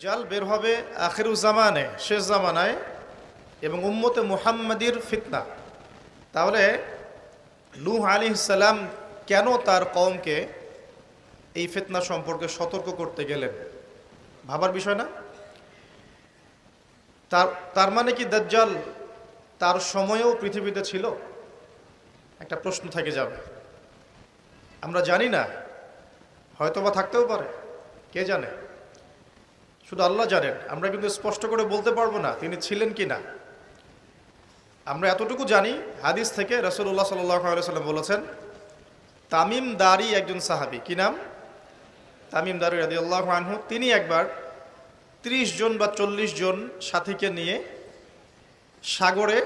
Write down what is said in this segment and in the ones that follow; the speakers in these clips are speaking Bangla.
জাল বের হবে আখিরুজ জামানে, শেষ জামানায়, এবং উম্মতে মুহাম্মাদির ফিতনা। তাহলে নূহ আলাইহিস সালাম কেন তার কওমকে এই ফিতনা সম্পর্কে সতর্ক করতে গেলেন? ভাবার বিষয় না? তার মানে কি দাজ্জাল তার সময়েও পৃথিবীতে ছিল? একটা প্রশ্ন থেকে যাবে। আমরা জানি না, হয়তোবা থাকতেও পারে, কে জানে? শুধু আল্লাহ জানেন। আমরা কিন্তু স্পষ্ট করে বলতে পারবো না তিনি ছিলেন কি না। আমরা এতটুকু জানি, হাদিস থেকে রাসূলুল্লাহ সাল্লাল্লাহু আলাইহি ওয়াসাল্লাম বলেছেন, তামিম দারি একজন সাহাবী, কি নাম? তামিম দারি রাদিয়াল্লাহু আনহু। তিনি একবার 30 জন বা 40 জন সাথীকে নিয়ে সাগরে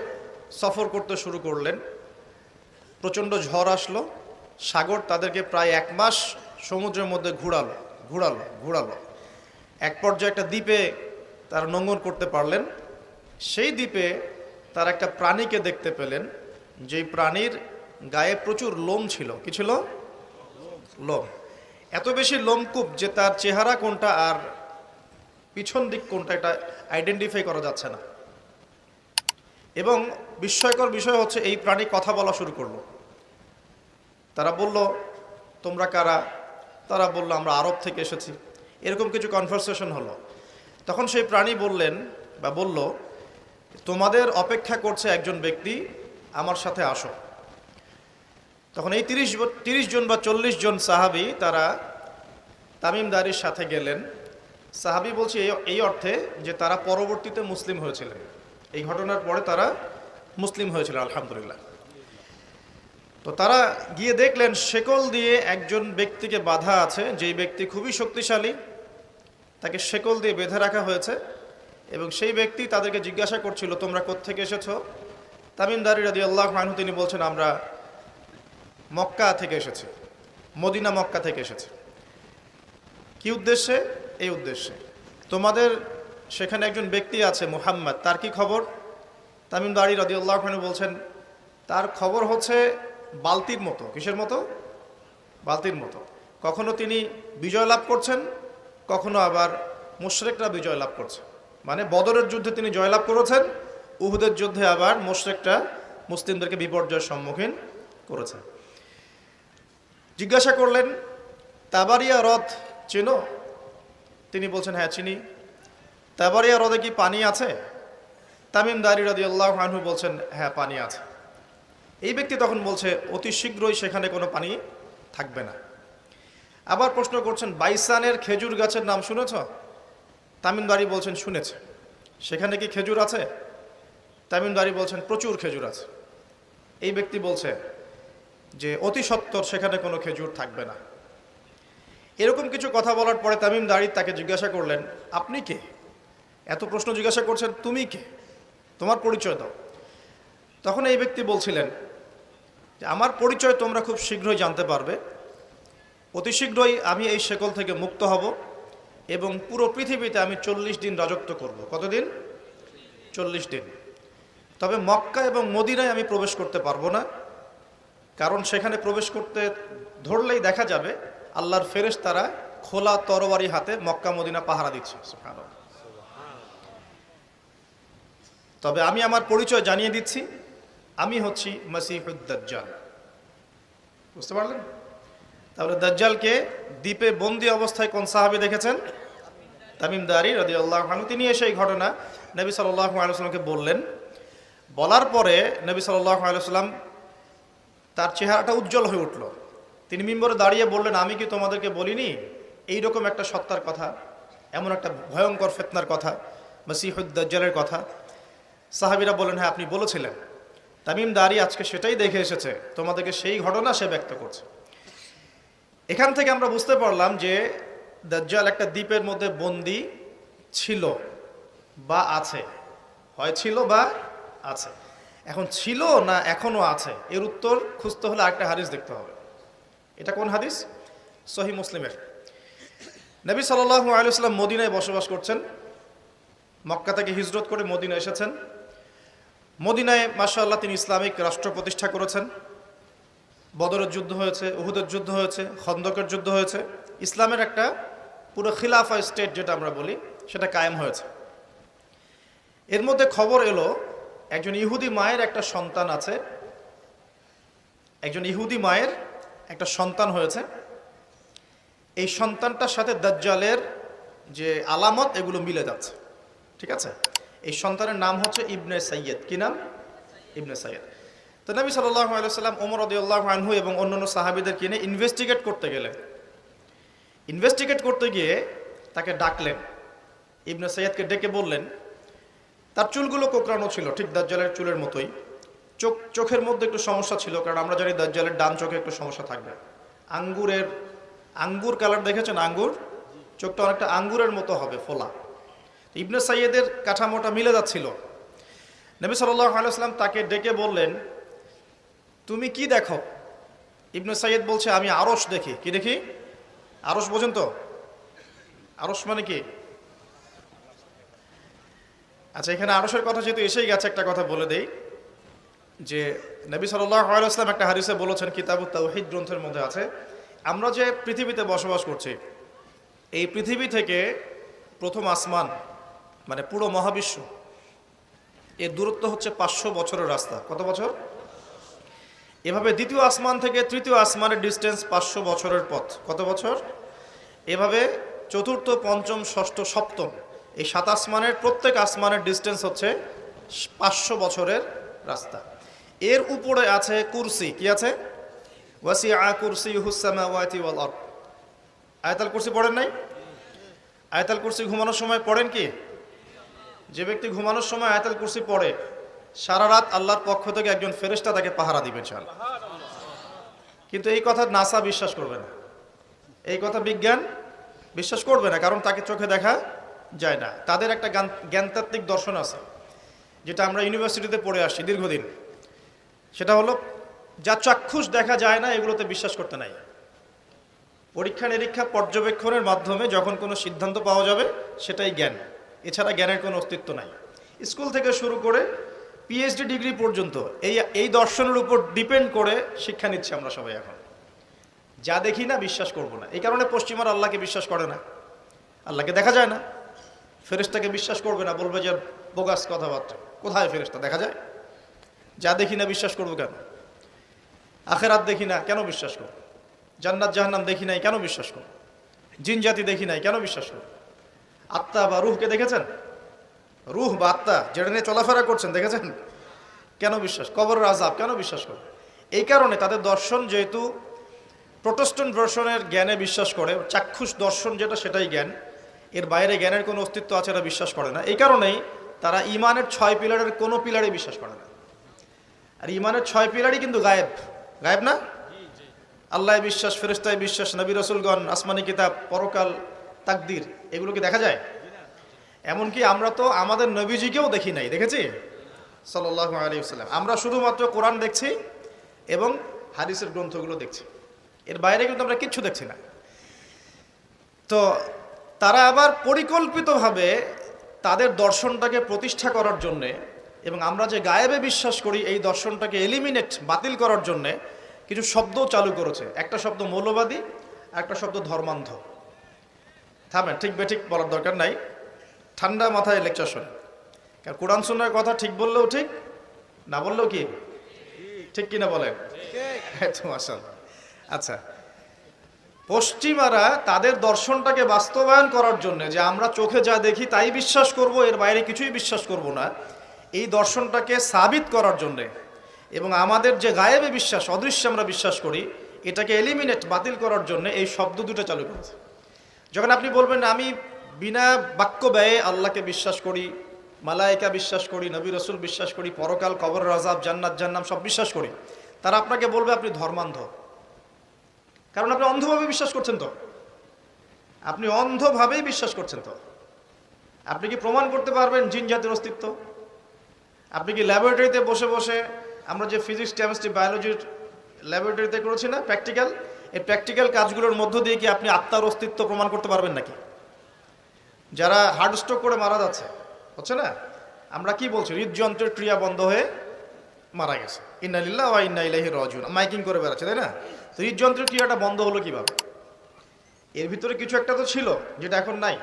সফর করতে শুরু করলেন। প্রচণ্ড ঝড় আসলো, সাগর তাদেরকে প্রায় 1 মাস সমুদ্রের মধ্যে ঘুরালো। এক পর্যায়ে একটা দ্বীপে তারা নোঙর করতে পারলেন। সেই দ্বীপে তারা একটা প্রাণীকে দেখতে পেলেন, যেই প্রাণীর গায়ে প্রচুর লোম ছিল। কি ছিল? লোম। এত বেশি লোমকূপ যে তার চেহারা কোনটা আর পিছন দিক কোনটা এটা আইডেন্টিফাই করা যাচ্ছে না। এবং বিস্ময়কর বিষয় হচ্ছে, এই প্রাণী কথা বলা শুরু করলো। তারা বলল, তোমরা কারা? তারা বলল, আমরা আরব থেকে এসেছি। এরকম কিছু কনভারসেশন হলো। তখন সেই প্রাণী বলল, তোমাদের অপেক্ষা করছে একজন ব্যক্তি, আমার সাথে আসো। তখন এই 30 জন বা 40 জন সাহাবী তারা তামিম দারির সাথে গেলেন। সাহাবী বলছে এই অর্থে যে তারা পরবর্তীতে মুসলিম হয়েছিলেন। এই ঘটনার পরে তারা মুসলিম হয়েছিলেন, আলহামদুলিল্লাহ। তো তারা গিয়ে দেখলেন শেকল দিয়ে একজন ব্যক্তিকে বাঁধা আছে, যেই ব্যক্তি খুবই শক্তিশালী, তাকে শেকল দিয়ে বেঁধে রাখা হয়েছে। এবং সেই ব্যক্তি তাদেরকে জিজ্ঞাসা করছিল, তোমরা কোত্থেকে এসেছো? তামিম দারি রাদিয়াল্লাহু আনহু তিনি বলছেন, আমরা মক্কা থেকে এসেছি, মদিনা মক্কা থেকে এসেছি। কি উদ্দেশ্যে? এই উদ্দেশ্যে। তোমাদের সেখানে একজন ব্যক্তি আছে মুহাম্মদ, তার কি খবর? তামিম দারি রাদিয়াল্লাহু আনহু বলছেন, তার খবর হচ্ছে বালতির মতো। কিসের মতো? বালতির মতো। কখনো তিনি বিজয় লাভ করছেন, কখনো আবার মুশরিকরা বিজয় লাভ করছে। মানে বদরের যুদ্ধে তিনি জয়লাভ করেছেন, উহুদের যুদ্ধে আবার মুশরিকরা মুসলিমদেরকে বিপর্যয়ের সম্মুখীন করেছে। জিজ্ঞাসা করলেন, তাবারিয়া হ্রদ চেনো? তিনি বলছেন, হ্যাঁ চিনি। তাবারিয়া হ্রদে কি পানি আছে? তামিম দারি রাদিয়াল্লাহু আনহু বলছেন, হ্যাঁ পানি আছে। এই ব্যক্তি তখন বলছে, অতি শীঘ্রই সেখানে কোনো পানি থাকবে না। আবার প্রশ্ন করছেন, বাইসানের খেজুর গাছের নাম শুনেছ? তামিম দারি বলছেন, শুনেছে। সেখানে কি খেজুর আছে? তামিম দারি বলছেন, প্রচুর খেজুর আছে। এই ব্যক্তি বলছে যে অতি সত্বর সেখানে কোনো খেজুর থাকবে না। এরকম কিছু কথা বলার পরে তামিম দারি তাকে জিজ্ঞাসা করলেন, আপনি কে? এত প্রশ্ন জিজ্ঞাসা করছেন, তুমি কে? তোমার পরিচয় দাও। তখন এই ব্যক্তি বলছিলেন যে আমার পরিচয় তোমরা খুব শীঘ্রই জানতে পারবে। অতি শীঘ্রই আমি এই শেকল থেকে মুক্ত হব এবং পুরো পৃথিবীতে আমি 40 দিন রাজত্ব করব। কতদিন? 40 দিন। তবে মক্কা এবং মদিনায় আমি প্রবেশ করতে পারবো না, কারণ সেখানে প্রবেশ করতে ধরলেই দেখা যাবে আল্লাহর ফেরেশতারা খোলা তরবারি হাতে মক্কা মদিনা পাহারা দিচ্ছে। সুবহানাল্লাহ। তবে আমি আমার পরিচয় জানিয়ে দিচ্ছি, আমি হচ্ছি মসিহুদ দাজ্জাল। বুঝতে পারলেন? তাহলে দাজ্জালকে দ্বীপে বন্দী অবস্থায় কোন সাহাবী দেখেছেন? তামিম দারি রাদিয়াল্লাহু আনহু। তিনি এসে এই ঘটনা নবী সাল্লাল্লাহু আলাইহি ওয়াসাল্লামকে বললেন। বলার পরে নবী সাল্লাল্লাহু আলাইহি ওয়াসাল্লাম তার চেহারাটা উজ্জ্বল হয়ে উঠল। তিনি মিম্বরে দাঁড়িয়ে বললেন, আমি কি তোমাদেরকে বলিনি এইরকম একটা সত্তার কথা, এমন একটা ভয়ঙ্কর ফিতনার কথা, মসিহুদ দাজ্জালের কথা? সাহাবীরা বললেন, হ্যাঁ আপনি বলেছিলেন। তামিম দারি আজকে সেটাই দেখে এসেছে, তোমাদেরকে সেই ঘটনা সে ব্যক্ত করছে। এখান থেকে আমরা বুঝতে পারলাম যে দাজ্জাল একটা দ্বীপের মধ্যে বন্দী ছিল বা আছে। হয় ছিল বা আছে। এখন ছিল না এখনো আছে, এর উত্তর খুঁজতে হলে আরেকটা হাদিস দেখতে হবে। এটা কোন হাদিস? সহিহ মুসলিমের। নবী সাল্লাল্লাহু আলাইহি ওয়াসাল্লাম মদিনায় বসবাস করছেন, মক্কা থেকে হিজরত করে মদিনায় এসেছেন। মদিনায় মাশাআল্লাহ তিনি ইসলামিক রাষ্ট্র প্রতিষ্ঠা করেছেন। বদরের যুদ্ধ হয়েছে, উহুদের যুদ্ধ হয়েছে, খন্দকের যুদ্ধ হয়েছে। ইসলামের একটা পুরো খিলাফা স্টেট যেটা আমরা বলি, সেটা কায়েম হয়েছে। এর মধ্যে খবর এলো একজন ইহুদি মায়ের একটা সন্তান আছে, একজন ইহুদি মায়ের একটা সন্তান হয়েছে। এই সন্তানটার সাথে দাজ্জালের যে আলামত এগুলো মিলে যাচ্ছে, ঠিক আছে। এই সন্তানের নাম হচ্ছে ইবনে সাইয়্যেদ। কি নাম? ইবনে সাইয়্যেদ। তো নবী সাল্লাল্লাহু আলাইহি ওয়াসাল্লাম ওমর রাদিয়াল্লাহু আনহু এবং অন্যান্য সাহাবীদের কিনে ইনভেস্টিগেট করতে গেলেন। ইনভেস্টিগেট করতে গিয়ে তাকে ডাকলেন, ইবনে সাইয়্যেদকে ডেকে বললেন, তার চুলগুলো কোঁকড়ানো ছিল ঠিক দাজ্জালের চুলের মতোই। চোখের মধ্যে একটু সমস্যা ছিল, কারণ আমরা জানি দাজ্জালের ডান চোখে একটু সমস্যা থাকবে। আঙ্গুর কালার দেখেছেন? আঙ্গুর, চোখটা অনেকটা আঙ্গুরের মতো হবে, ফোলা। ইবনে সাইয়্যেদের কাঠামোটা মিলে যাচ্ছিল। নবী সাল্লাল্লাহু আলাইহি ওয়াসাল্লাম তাকে ডেকে বললেন, তুমি কি দেখো? ইবনে সাইয়্যেদ বলছে, আমি আরশ দেখি। কি দেখি? আরশ বোঝেন তো? আরশ মানে কি? আচ্ছা, এখানে আরশের কথা যেহেতু এসেই গেছে, একটা কথা বলে দেই যে নবী সাল্লাল্লাহু আলাইহি ওয়াসাল্লাম একটা হাদিসে বলেছেন, কিতাবুত তাওহীদ গ্রন্থের মধ্যে আছে, আমরা যে পৃথিবীতে বসবাস করছি, এই পৃথিবী থেকে প্রথম আসমান মানে পুরো মহাবিশ্ব, এর দূরত্ব হচ্ছে 500 বছরের রাস্তা। কত বছর? এভাবে দ্বিতীয় আসমান থেকে তৃতীয় আসমানের ডিস্টেন্স 500 বছরের পথ। কত বছর? এভাবে চতুর্থ, পঞ্চম, ষষ্ঠ, সপ্তম, এই 7 আসমানের প্রত্যেক আসমানের ডিস্টেন্স হচ্ছে 500 বছরের রাস্তা। এর উপরে আছে কুরসি। কি আছে? ওয়াসিআ কুরসিয়ুহুস সামাওয়াতি ওয়াল আরদ। আয়াতুল কুরসি পড়েন নাই? আয়াতুল কুরসি ঘুমানোর সময় পড়েন কি? যে ব্যক্তি ঘুমানোর সময় আয়াতুল কুরসি পড়ে, সারা রাত আল্লাহর পক্ষ থেকে একজন ফেরেশতা তাকে পাহারা দিবে ইনশাআল্লাহ। কিন্তু এই কথা নাসা বিশ্বাস করবে না, এই কথা বিজ্ঞান বিশ্বাস করবে না, কারণ তাকে চোখে দেখা যায় না। তাদের একটা জ্ঞানতাত্ত্বিক দর্শন আছে, যেটা আমরা ইউনিভার্সিটিতে পড়ে আসছি দীর্ঘদিন। সেটা হলো, যা চাক্ষুষ দেখা যায় না এগুলোতে বিশ্বাস করতে নাই। পরীক্ষা নিরীক্ষা পর্যবেক্ষণের মাধ্যমে যখন কোনো সিদ্ধান্ত পাওয়া যাবে সেটাই জ্ঞান, এছাড়া জ্ঞানের কোনো অস্তিত্ব নাই। স্কুল থেকে শুরু করে পিএইচডি ডিগ্রি পর্যন্ত এই দর্শনের উপর ডিপেন্ড করে শিক্ষা নিচ্ছি আমরা সবাই। এখন যা দেখি না বিশ্বাস করব না। এই কারণে পশ্চিমার আল্লাহকে বিশ্বাস করে না, আল্লাহকে দেখা যায় না। ফেরেশতাকে বিশ্বাস করবে না, বলবে যে বোগাস কথাবার্তা। কোথায় ফেরেশতা দেখা যায়? যা দেখি না বিশ্বাস করবো কেন? আখেরাত দেখি না কেন বিশ্বাস করব? জান্নাত জাহান্নাম দেখি নাই কেন বিশ্বাস করব? জিন জাতি দেখি নাই কেন বিশ্বাস করব? আত্মা বা রুহকে দেখেছেন? রুহ বা আত্মা যেটা নিয়ে চলাফেরা করছেন দেখেছেন? কেন বিশ্বাস? কবরের আযাব কেন বিশ্বাস করব? এই কারণে তাদের দর্শন যেহেতু প্রোটেস্ট্যান্ট ভার্সনের জ্ঞানে বিশ্বাস করে, চাক্ষুষ দর্শন যেটা সেটাই জ্ঞান, এর বাইরে জ্ঞানের কোনো অস্তিত্ব আছে এটা বিশ্বাস করে না। এই কারণেই তারা ইমানের 6 পিলারের কোনো পিলারে বিশ্বাস করে না। আর ইমানের 6 পিলারই কিন্তু গায়েব। গায়েব না? আল্লাহ বিশ্বাস, ফেরেশতায় বিশ্বাস, নবী রাসূলগণ, আসমানি কিতাব, পরকাল, তাকদীর, এগুলো কি দেখা যায়? এমনকি আমরা তো আমাদের নবীজিকেও দেখি নাই, দেখেছি? সাল্লাল্লাহু আলাইহি ওয়াসাল্লাম। আমরা শুধুমাত্র কোরআন দেখছি এবং হাদিসের গ্রন্থগুলো দেখছি, এর বাইরে কিন্তু আমরা কিচ্ছু দেখছি না। তো তারা আবার পরিকল্পিতভাবে তাদের দর্শনটাকে প্রতিষ্ঠা করার জন্যে এবং আমরা যে গায়েবে বিশ্বাস করি এই দর্শনটাকে এলিমিনেট, বাতিল করার জন্যে কিছু শব্দ চালু করেছে। একটা শব্দ মৌলবাদী, একটা শব্দ ধর্মান্ধ। থামেন, ঠিক বেঠিক বলার দরকার নাই, ঠান্ডা মাথায় লেকচার শোনেন। কারণ কোরআন সুন্নাহর কথা ঠিক বললেও ঠিক, না বললেও কি ঠিক কিনা বলেন? মাশাআল্লাহ। আচ্ছা, পশ্চিমারা তাদের দর্শনটাকে বাস্তবায়ন করার জন্য, যে আমরা চোখে যা দেখি তাই বিশ্বাস করব, এর বাইরে কিছুই বিশ্বাস করব না, এই দর্শনটাকে সাবিত করার জন্যে এবং আমাদের যে গায়েবে বিশ্বাস, অদৃশ্যে আমরা বিশ্বাস করি, এটাকে এলিমিনেট, বাতিল করার জন্য এই শব্দ দুটো চালু করেছে। যখন আপনি বলবেন আমি বিনা বাক্য ব্যয়ে আল্লাহকে বিশ্বাস করি, মালায়েকা বিশ্বাস করি, নবী রাসূল বিশ্বাস করি, পরকাল, কবরের আযাব, জান্নাত জাহান্নাম সব বিশ্বাস করি, তারা আপনাকে বলবে আপনি ধর্মান্ধ। কারণ আপনি অন্ধভাবে বিশ্বাস করছেন। তো আপনি অন্ধভাবেই বিশ্বাস করছেন। তো আপনি কি প্রমাণ করতে পারবেন জিন জাতির অস্তিত্ব? আপনি কি ল্যাবরেটরিতে বসে বসে, আমরা যে ফিজিক্স, কেমিস্ট্রি, বায়োলজির ল্যাবরেটরিতে করেছি না প্র্যাকটিক্যাল, এই প্র্যাকটিক্যাল কাজগুলোর মধ্য দিয়ে কি আপনি আত্মার অস্তিত্ব প্রমাণ করতে পারবেন নাকি? যারা হার্ট স্ট্রোক করে মারা যাচ্ছে, হচ্ছে না, আমরা কি বলছি? হৃদযন্ত্রের ক্রিয়া বন্ধ হয়ে মারা গেছে, ইন্না লিল্লাহি ওয়া ইন্না ইলাইহি রাজিউন, মাইকিং করে বেড়াচ্ছে, তাই না? তো হৃদযন্ত্রের ক্রিয়াটা বন্ধ হলো কিভাবে? এর ভিতরে কিছু একটা তো ছিল যেটা এখন নাই।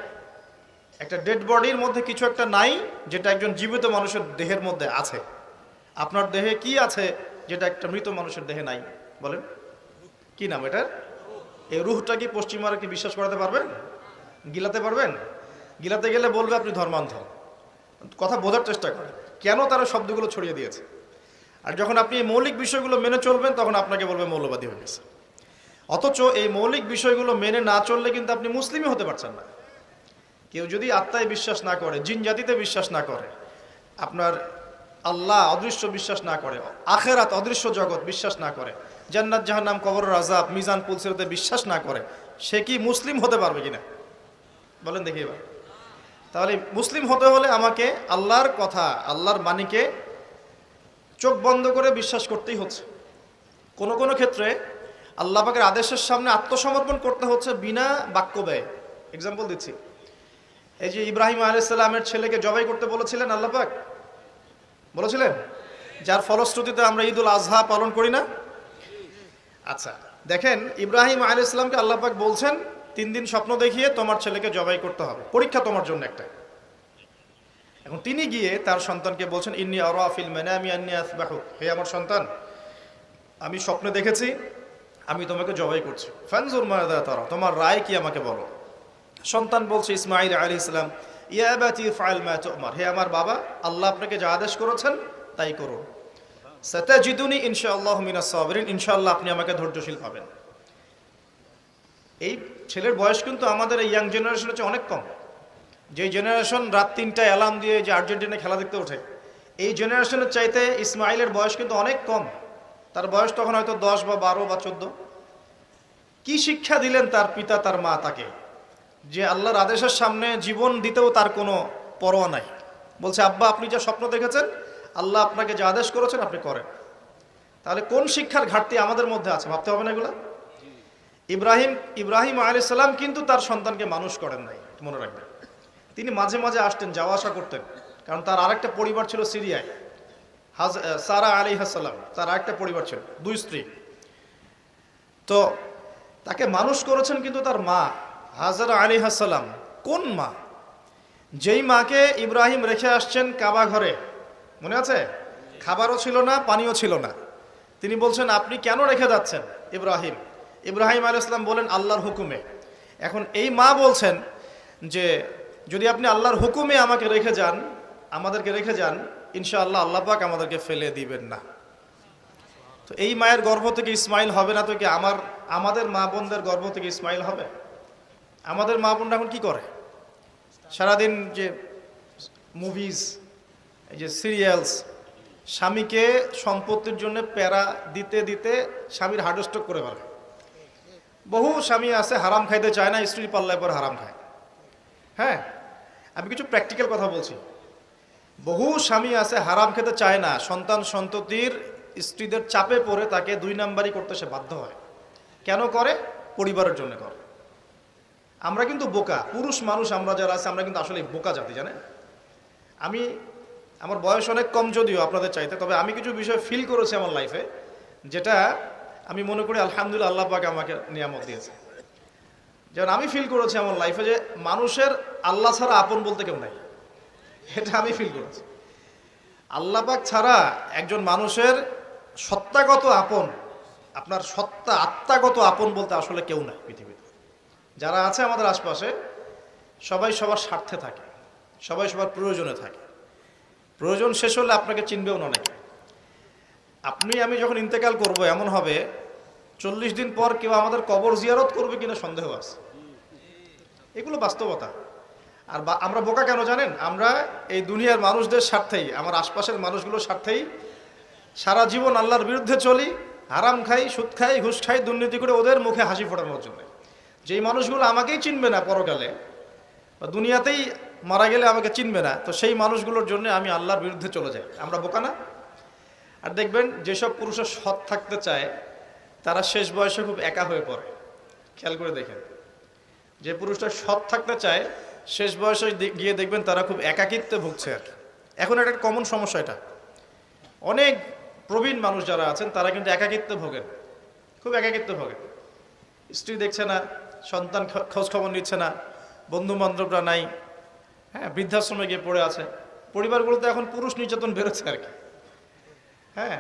একটা ডেড বডির মধ্যে কিছু একটা নাই যেটা একজন জীবিত মানুষের দেহের মধ্যে আছে। আপনার দেহে কি আছে যেটা একটা মৃত মানুষের দেহে নাই? বলেন কি নাম এটার? এই রুহটা কি পশ্চিমারা কি বিশ্বাস করাতে পারবেন? গিলাতে পারবেন? গিলাতে গেলে বলবে আপনি ধর্মান্ধ। কথা বোঝার চেষ্টা করেন কেন তারা শব্দগুলো ছড়িয়ে দিয়েছে। আর যখন আপনি এই মৌলিক বিষয়গুলো মেনে চলবেন তখন আপনাকে বলবে মৌলবাদী হয়ে গেছে। অথচ এই মৌলিক বিষয়গুলো মেনে না চললে কিন্তু আপনি মুসলিমই হতে পারছেন না। কেউ যদি আত্মায় বিশ্বাস না করে, জিন জাতিতে বিশ্বাস না করে, আপনার আল্লাহ অদৃশ্য বিশ্বাস না করে, আখেরাত অদৃশ্য জগৎ বিশ্বাস না করে, জান্নাত জাহান্নাম কবরের আযাব মিজান পুলসিরাতে বিশ্বাস না করে, সে কি মুসলিম হতে পারবে কিনা বলেন দেখি এবার। তাহলে মুসলিম হতে হলে আমাকে আল্লাহর কথা, আল্লাহর বাণীকে চোখ বন্ধ করে বিশ্বাস করতেই হচ্ছে। কোনো কোনো ক্ষেত্রে আল্লাহ পাকের আদেশের সামনে আত্মসমর্পণ করতে হচ্ছে বিনা বাক্য ব্যয়। এক্সাম্পল দিচ্ছি, এই যে ইব্রাহিম আলাইহিস সালামের ছেলেকে জবাই করতে বলেছিলেন আল্লাহ পাক, বলেছিলেন, যার ফলশ্রুতিতে আমরা ঈদুল আজহা পালন করি না। আচ্ছা দেখেন, ইব্রাহিম আলাইহিস সালামকে আল্লাহ পাক বলছেন 3 দিন স্বপ্ন দেখিয়ে তোমার ছেলেকে জবাই করতে হবে, পরীক্ষা তোমার জন্য একটা। এখন তিনি গিয়ে তার সন্তানকে বলছেন ইন্নী আরা ফিল মানামি আন্নী আসবাহুক, হে আমার সন্তান, আমি স্বপ্নে দেখেছি আমি তোমাকে জবাই করছি, ফানজুর মাযা তারা, তোমার রায় কি আমাকে বলো। সন্তান বলছে ইসমাঈল আলাইহিস সালাম, ইয়া আবাতি ফাআল মা তু'মার, হে আমার বাবা, আল্লাহ আপনাকে যা আদেশ করেছেন তাই করুন। সাতাজিদুনি ইনশাআল্লাহু মিনাস সাবিরিন, ইনশাআল্লাহ আপনি আমাকে ধৈর্যশীল পাবেন। এই ছেলের বয়স কিন্তু আমাদের এই ইয়াং জেনারেশনের চেয়ে অনেক কম। যে জেনারেশন রাত 3টায় অ্যালার্ম দিয়ে যে আর্জেন্টিনা খেলা দেখতে ওঠে, এই জেনারেশনের চাইতে ইসমাইলের বয়স কিন্তু অনেক কম। তার বয়স তখন হয়তো 10 বা 12 বা 14। কি শিক্ষা দিলেন তার পিতা তার মা তাকে, যে আল্লাহর আদেশের সামনে জীবন দিতেও তার কোনো পরোয়া নাই। বলছে আব্বা আপনি যা স্বপ্ন দেখেছেন, আল্লাহ আপনাকে যা আদেশ করেছেন আপনি করেন। তাহলে কোন শিক্ষার ঘাটতি আমাদের মধ্যে আছে ভাবতে হবে না এগুলো। ইব্রাহিম আলাইহিস সালাম কিন্তু তার সন্তানকে মানুষ করেন নাই, মনে রাখবেন। তিনি মাঝে মাঝে আসতেন, যাওয়া আসা করতেন, কারণ তার আরেকটা পরিবার ছিল সিরিয়ায়। সারা আলাইহিস সালাম, তার আরেকটা পরিবার ছিল, 2 স্ত্রী। তো তাকে মানুষ করেছেন কিন্তু তার মা হাজারা আলাইহিস সালাম। কোন মা? যেই মাকে ইব্রাহিম রেখে আসছেন কাবা ঘরে, মনে আছে? খাবারও ছিল না, পানিও ছিল না। তিনি বলছেন আপনি কেন রেখে যাচ্ছেন ইব্রাহিম আলাইহিস সালাম বলেন আল্লাহর হুকুমে। এখন এই মা বলছেন যে যদি আপনি আল্লাহর হুকুমে আমাকে রেখে যান, আমাদেরকে রেখে যান, ইনশাআল্লাহ আল্লাহ পাক আমাদেরকে ফেলে দিবেন না। তো এই মায়ের গর্ভ থেকে ইসমাইল হবে না তো কি আমাদের মা বোনদের গর্ভ থেকে ইসমাইল হবে? আমাদের মা বোনরা এখন কি করে? সারাদিন যে মুভিজ, এই যে সিরিয়ালস, স্বামীকে সম্পত্তির জন্য প্যারা দিতে দিতে স্বামীর হার্ট স্ট্রোক করে ফেলে। বহু স্বামী আছে হারাম খাইতে চায় না, স্ত্রীর পাল্লায় পর হারাম খায়। হ্যাঁ, আমি কিছু প্র্যাকটিক্যাল কথা বলছি। বহু স্বামী আছে হারাম খেতে চায় না, সন্তান সন্ততির স্ত্রীদের চাপে পড়ে তাকে 2 নাম্বারই করতে সে বাধ্য হয়। কেন করে? পরিবারের জন্য করে। আমরা কিন্তু বোকা পুরুষ মানুষ, আমরা যারা আছে আমরা কিন্তু আসলে বোকা জাতি, জানেন? আমার বয়স অনেক কম যদিও আপনাদের চাইতে, তবে আমি কিছু বিষয় ফিল করেছি আমার লাইফে, যেটা আমি মনে করি আলহামদুলিল্লাহ আল্লাহ পাক আমাকে নিয়ামত দিয়েছে। যেমন আমি ফিল করেছি আমার লাইফে যে মানুষের আল্লাহ ছাড়া আপন বলতে কেউ নাই, এটা আমি ফিল করেছি। আল্লাহ পাক ছাড়া একজন মানুষের সত্তাগত আপন, আপনার সত্তা আত্মাগত আপন বলতে আসলে কেউ নাই পৃথিবীতে। যারা আছে আমাদের আশপাশে সবাই সবার স্বার্থে থাকে, সবাই সবার প্রয়োজনে থাকে। প্রয়োজন শেষ হলে আপনাকে চিনবেও না অনেকে। আমি যখন ইন্তেকাল করব এমন হবে 40 দিন পর কেউ আমাদের কবর জিয়ারত করবে কিনা সন্দেহ আছে। এগুলো বাস্তবতা। আর আমরা বোকা কেন জানেন? আমরা এই দুনিয়ার মানুষদের স্বার্থেই, আমার আশপাশের মানুষগুলোর স্বার্থেই সারা জীবন আল্লাহর বিরুদ্ধে চলি, হারাম খাই, সুদ খাই, ঘুষ খাই, দুর্নীতি করে ওদের মুখে হাসি ফোটানোর জন্য। যেই মানুষগুলো আমাকেই চিনবে না পরকালে, বা দুনিয়াতেই মারা গেলে আমাকে চিনবে না, তো সেই মানুষগুলোর জন্য আমি আল্লাহর বিরুদ্ধে চলে যাই। আমরা বোকা না? আর দেখবেন যেসব পুরুষের সৎ থাকতে চায় তারা শেষ বয়সে খুব একা হয়ে পড়ে। খেয়াল করে দেখেন, যে পুরুষটা সৎ থাকতে চায় শেষ বয়সে গিয়ে দেখবেন তারা খুব একাকিত্বে ভুগছে। আর এখন একটা কমন সমস্যা, এটা অনেক প্রবীণ মানুষ যারা আছেন তারা কিন্তু একাকিত্বে ভোগেন, খুব একাকিত্বে ভোগেন। স্ত্রী দেখছে না, সন্তান খোঁজ খবর নিচ্ছে না, বন্ধু বান্ধবরা নাই, হ্যাঁ, বৃদ্ধাশ্রমে গিয়ে পড়ে আছে। পরিবারগুলোতে এখন পুরুষ নির্যাতন বেরোচ্ছে আর কি। হ্যাঁ,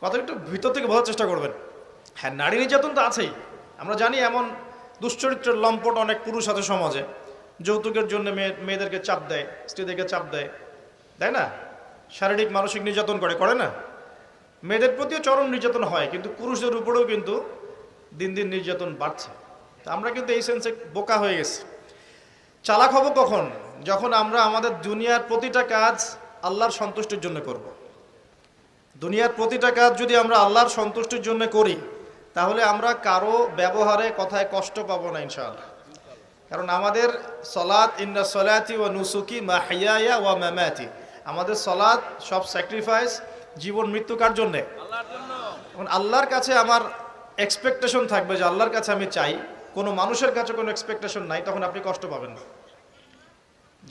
কথা একটু ভিতর থেকে বোঝার চেষ্টা করবেন। হ্যাঁ, নারী নির্যাতন তো আছেই। আমরা জানি এমন দুশ্চরিত্রের লম্পট অনেক পুরুষ আছে সমাজে, যৌতুকের জন্য মেয়েদেরকে চাপ দেয়, স্ত্রীদেরকে চাপ দেয়, তাই না? শারীরিক মানসিক নির্যাতন করে না? মেয়েদের প্রতিও চরম নির্যাতন হয়, কিন্তু পুরুষদের উপরেও কিন্তু দিন দিন নির্যাতন বাড়ছে। তা আমরা কিন্তু এই সেন্সে বোকা হয়ে গেছি। চালাক হব কখন? যখন আমরা আমাদের দুনিয়ার প্রতিটা কাজ আল্লাহর সন্তুষ্টির জন্য করব। দুনিয়ার প্রতিটা কাজ যদি আমরা আল্লাহর সন্তুষ্টির জন্য করি, তাহলে আমরা কারো ব্যবহারে কথায় কষ্ট পাবো না ইনশাআল্লাহ। কারণ আমাদের সলাত, ইন্না সলাতি ওয়া নুসুকি মাহইয়ায়া ওয়া মামাতি, আমাদের সলাত সব স্যাক্রিফাইস, জীবন মৃত্যু কার জন্যে? এখন আল্লাহর কাছে আমার এক্সপেকটেশন থাকবে যে আল্লাহর কাছে আমি চাই, কোনো মানুষের কাছে কোনো এক্সপেকটেশন নাই, তখন আপনি কষ্ট পাবেন না।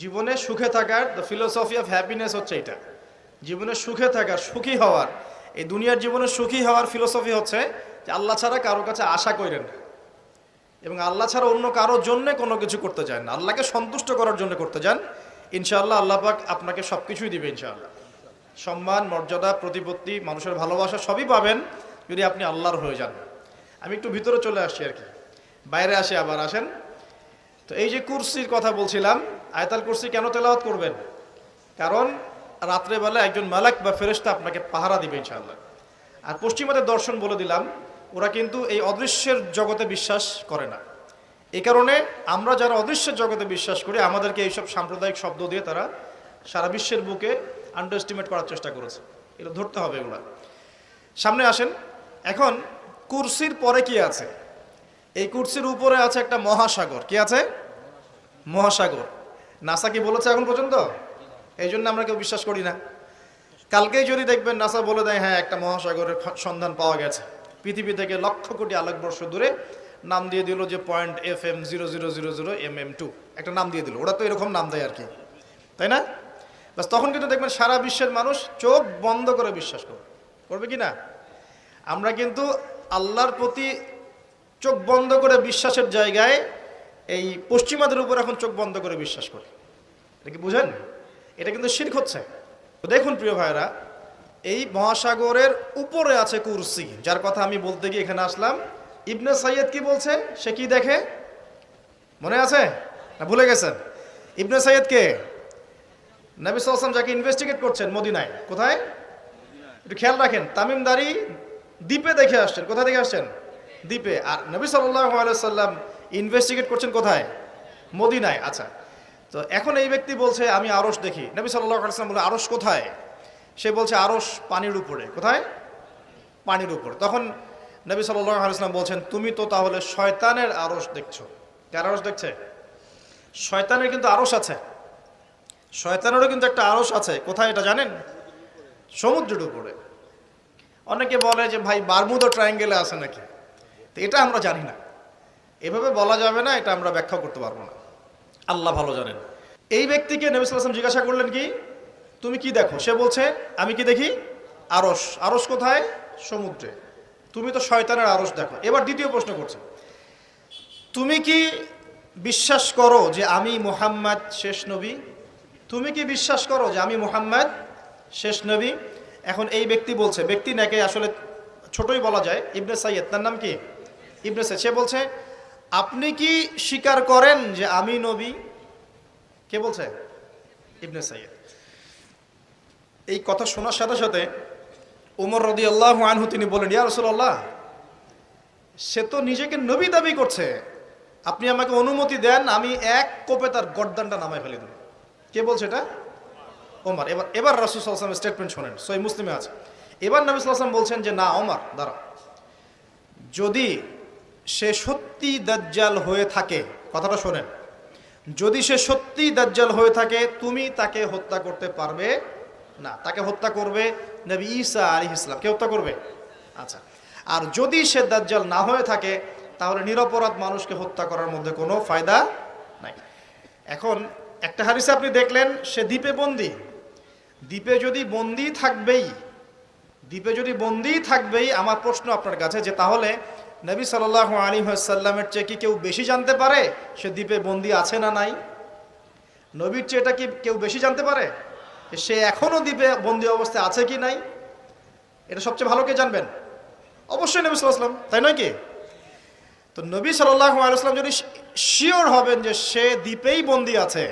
জীবনে সুখে থাকার দ্য ফিলোসফি অফ হ্যাপিনেস হচ্ছে এটা। জীবনে সুখে থাকার, সুখী হওয়ার, এই দুনিয়ার জীবনে সুখী হওয়ার ফিলোসফি হচ্ছে যে আল্লাহ ছাড়া কারো কাছে আশা করেন না, এবং আল্লাহ ছাড়া অন্য কারোর জন্য কোনো কিছু করতে চান না, আল্লাহকে সন্তুষ্ট করার জন্য করতে যান। ইনশাআল্লাহ আল্লাহ পাক আপনাকে সব কিছুই দিবে ইনশাআল্লাহ। সম্মান, মর্যাদা, প্রতিপত্তি, মানুষের ভালোবাসা সবই পাবেন যদি আপনি আল্লাহর হয়ে যান। আমি একটু ভিতরে চলে আসছি আর কি, বাইরে আসে আবার আসেন। তো এই যে কুরসির কথা বলছিলাম, আয়াতুল কুরসি কেন তেলাওয়াত করবেন? কারণ রাত্রেবেলা একজন মালাক বা ফেরেশতা আপনাকে পাহারা দিবে ইনশাআল্লাহ। আর পশ্চিমাদের দর্শন বলে দিলাম, ওরা কিন্তু এই অদৃশ্যের জগতে বিশ্বাস করে না। এই কারণে আমরা যারা অদৃশ্যের জগতে বিশ্বাস করি, আমাদেরকে এইসব সাম্প্রদায়িক শব্দ দিয়ে তারা সারা বিশ্বের বুকে আন্ডারএস্টিমেট করার চেষ্টা করেছে। এটা ধরতে হবে এগুলা। সামনে আসেন। এখন কুরসির পরে কি আছে? এই কুরসির উপরে আছে একটা মহাসাগর। কি আছে? মহাসাগর। নাসা কি বলেছে এখন পর্যন্ত? এই জন্য আমরা কেউ বিশ্বাস করি না। কালকেই যদি দেখবেন নাসা বলে দেয় হ্যাঁ একটা মহাসাগরের সন্ধান পাওয়া গেছে, পৃথিবী থেকে লক্ষ কোটি আলোকবর্ষ দূরে, নাম দিয়ে দিল যে .FM0000mm2, একটা নাম দিয়ে দিল। ওরা তো এরকম নাম দেয় আর কি, তাই না? বাস তখন কিন্তু দেখবেন সারা বিশ্বের মানুষ চোখ বন্ধ করে বিশ্বাস করবে কি না? আমরা কিন্তু আল্লাহর প্রতি চোখ বন্ধ করে বিশ্বাসের জায়গায় এই পশ্চিমাদের উপর এখন চোখ বন্ধ করে বিশ্বাস করি। এটা কি বুঝেন? এটা কিন্তু শিরক হচ্ছে। তো দেখুন প্রিয় ভাইরা, এই মহাসাগরের উপরে আছে কুরসি, যার কথা আমি বলতে গিয়ে এখানে আসলাম। ইবনে সাইয়্যিদ কি বলছে? সে কি দেখে মনে আছে না ভুলে গেছেন? ইবনে সাইয়্যিদ কে? নবী সাল্লাল্লাহু আলাইহি ওয়াসাল্লাম যাকে ইনভেস্টিগেট করছেন মদিনায়। কোথায়? একটু খেয়াল রাখেন, তামিমদারি দ্বীপে দেখে আসছেন। কোথায় দেখে আসছেন? দ্বীপে। আর নবী সাল্লাল্লাহু আলাইহি ওয়াসাল্লাম ইনভেস্টিগেট করছেন কোথায়? মদিনায়। আচ্ছা, তো এখন এই ব্যক্তি বলছে আমি আরশ দেখি। নবী সাল্লাল্লাহু আলাইহি ওয়াসাল্লাম বলে আরশ কোথায়? সে বলছে আরশ পানির উপরে। কোথায়? পানির উপরে। তখন নবী সাল্লাল্লাহু আলাইহি ওয়াসাল্লাম বলছেন তুমি তো তাহলে শয়তানের আরশ দেখছো। কার আরশ দেখছে? শয়তানের কিন্তু আরশ আছে। শয়তানেরও কিন্তু একটা আরশ আছে। কোথায় এটা জানেন? সমুদ্রের উপরে। অনেকে বলে যে ভাই বারমুদা ট্রায়াঙ্গেলে আছে নাকি? তো এটা আমরা জানি না, এভাবে বলা যাবে না, এটা আমরা ব্যাখ্যা করতে পারবো না, আল্লাহ ভালো জানেন। এই ব্যক্তিকে নবী সাল্লাল্লাহু আলাইহি ওয়াসাল্লাম জিজ্ঞাসা করলেন কি তুমি কি দেখো? সে বলছে আমি কি দেখি? আরশ। আরশ কোথায়? সমুদ্রে। তুমি তো শয়তানের আরশ দেখো। এবার দ্বিতীয় প্রশ্ন করছে, তুমি কি বিশ্বাস করো যে আমি মুহাম্মদ শেষ নবী? তুমি কি বিশ্বাস করো যে আমি মুহাম্মদ শেষ নবী? এখন এই ব্যক্তি বলছে, ব্যক্তি নাকি আসলে ছোটই বলা যায়, ইবনে সাইয়্যিদ, তার নাম কি? ইবনে সাইয়্যিদ। সে বলছে আপনি কি স্বীকার করেন যে আমি নবী? কে বলছে? ইবনে সাইয়্যিদ। এই কথা শোনার সাথে সাথে ওমর রাদিয়াল্লাহু আনহু তিনি বলেন ইয়া রাসূলুল্লাহ, সে তো নিজেকে নবী দাবি করছে, আপনি আমাকে অনুমতি দেন আমি এক কোপে তার গর্দানটা নামায় ফেলে দেব। কে বলছে এটা? ওমর। এবার রাসূল সাল্লাল্লাহু আলাইহি ওয়াসাল্লামের স্টেটমেন্ট শোনেন, সহিহ মুসলিমে আছে। এবার নবী সাল্লাল্লাহু আলাইহি ওয়াসাল্লাম বলছেন যে না ওমর দাঁড়াও, যদি সে সত্যি দাজ্জাল হয়ে থাকে, কথাটা শোনেন, যদি সে সত্যি দাজ্জাল হয়ে থাকে তুমি তাকে হত্যা করতে পারবে না, তাকে হত্যা করবে নবী ঈসা আলাইহিস সালাম। কে হত্যা করবে? আচ্ছা, আর যদি সে দাজ্জাল না হয়ে থাকে তাহলে নিরপরাধ মানুষকে হত্যা করার মধ্যে কোনো ফায়দা নাই। এখন একটা হাদিসে আপনি দেখলেন সে দ্বীপে বন্দী। দ্বীপে যদি বন্দী থাকবেই, আমার প্রশ্ন আপনার কাছে যে তাহলে নবী সাল্লাল্লাহু আলাইহি ওয়াসাল্লামের চেয়ে কি কেউ বেশি জানতে পারে সে দ্বীপে বন্দী আছে না নাই? নবীর চেয়ে এটা কি কেউ বেশি জানতে পারে যে সে এখনো দ্বীপে বন্দী অবস্থায় আছে কি নাই? এটা সবচেয়ে ভালো কে জানবেন? অবশ্যই নবী সাল্লাল্লাহু আলাইহি ওয়াসাল্লাম, তাই নয় কি? তো নবী সাল্লাল্লাহু আলাইহি ওয়াসাল্লাম যদি শিওর হবেন যে সে দ্বীপেই বন্দী আছে,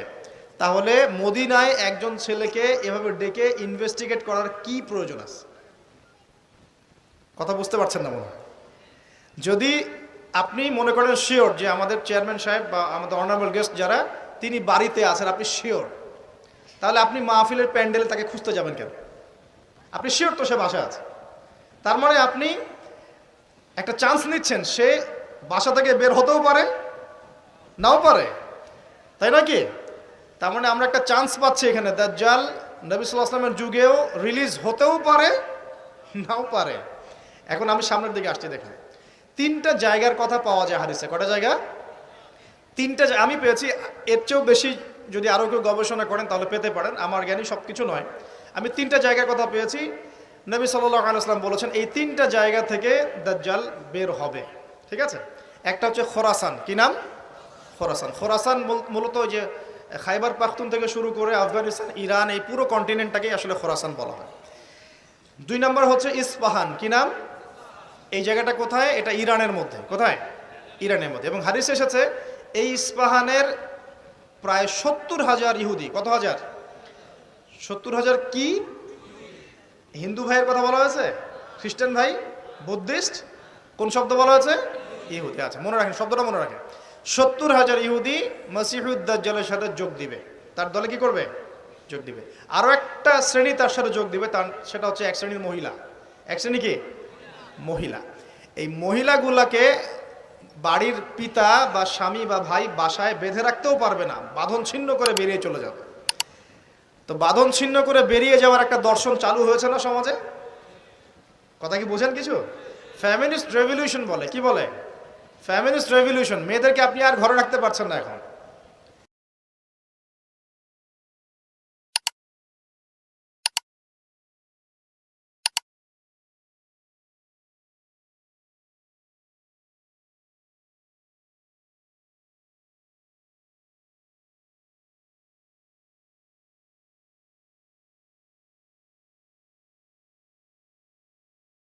তাহলে মদিনায় একজন ছেলেকে এভাবে ডেকে ইনভেস্টিগেট করার কি প্রয়োজন আছে? কথা বুঝতে পারছেন না মনে হয়। যদি আপনি মনে করেন শিওর যে আমাদের চেয়ারম্যান সাহেব বা আমাদের অনারেবল গেস্ট যারা, তিনি বাড়িতে আছেন, আপনি শিওর, তাহলে আপনি মাহফিলের প্যান্ডেলে তাকে খুঁজতে যাবেন কেন? আপনি শিওর তো সে বাসায় আছে। তার মানে আপনি একটা চান্স নিচ্ছেন, সে বাসা থেকে বের হতেও পারে, নাও পারে, তাই নয় কি? তার মানে আমরা একটা চান্স পাচ্ছি এখানে, দাজ্জাল নবী সাল্লাল্লাহু আলাইহি ওয়াসাল্লামের যুগেও রিলিজ হতেও পারে, নাও পারে। এখন আমি সামনের দিকে আসছি, দেখেন তিনটা জায়গার কথা পাওয়া যায় হাদিসে। কটা জায়গা? তিনটা আমি পেয়েছি, এর চেয়েও বেশি যদি আরও কেউ গবেষণা করেন তাহলে পেতে পারেন, আমার জ্ঞানী সব কিছু নয়। আমি তিনটা জায়গার কথা পেয়েছি, নবী সাল্লাল্লাহু আলাইহি ওয়াসাল্লাম বলেছেন এই তিনটা জায়গা থেকে দাজ্জাল বের হবে। ঠিক আছে, একটা হচ্ছে খোরাসান। কি নাম? খোরাসান। খোরাসান মূলত ওই যে খাইবার পাখতুন থেকে শুরু করে আফগানিস্তান, ইরান, এই পুরো কন্টিনেন্টটাকেই আসলে খোরাসান বলা হয়। 2 নম্বর হচ্ছে ইস্পাহান। কি নাম? এই জায়গাটা কোথায়? এটা ইরানের মধ্যে। কোথায়? ইরানের মধ্যে। এবং হাদিস এসেছে এই ইস্পাহানের প্রায় 70,000 ইহুদি। কত হাজার? 70,000 কি? হিন্দু ভাইয়ের কথা বলা হয়েছে? খ্রিস্টান ভাই? বুদ্ধিস্ট? কোন শব্দ বলা হয়েছে? ইহুদি। আচ্ছা, মনে রাখেন, শব্দটা মনে রাখেন। 70,000 ইহুদি মসিহুদ দাজ্জালের সাথে যোগ দিবে। তার দলে কি করবে? যোগ দিবে। আরও একটা শ্রেণী তার সাথে যোগ দিবে, সেটা হচ্ছে এক শ্রেণীর মহিলা। এক শ্রেণী কি? মহিলা। এই মহিলাগুলাকে বাড়ির পিতা বা স্বামী বা ভাই বাসায় বেঁধে রাখতেও পারবে না, বাঁধন ছিন্ন করে বেরিয়ে চলে যাবে। তো বাঁধন ছিন্ন করে বেরিয়ে যাওয়ার একটা দর্শন চালু হয়েছে না সমাজে? কথা কি বোঝেন কিছু? ফ্যামিনিস্ট রেভলিউশন বলে। কি বলে? Feminist revolution. মেয়েদেরকে আপনি আর ঘরে রাখতে পারছেন না এখন।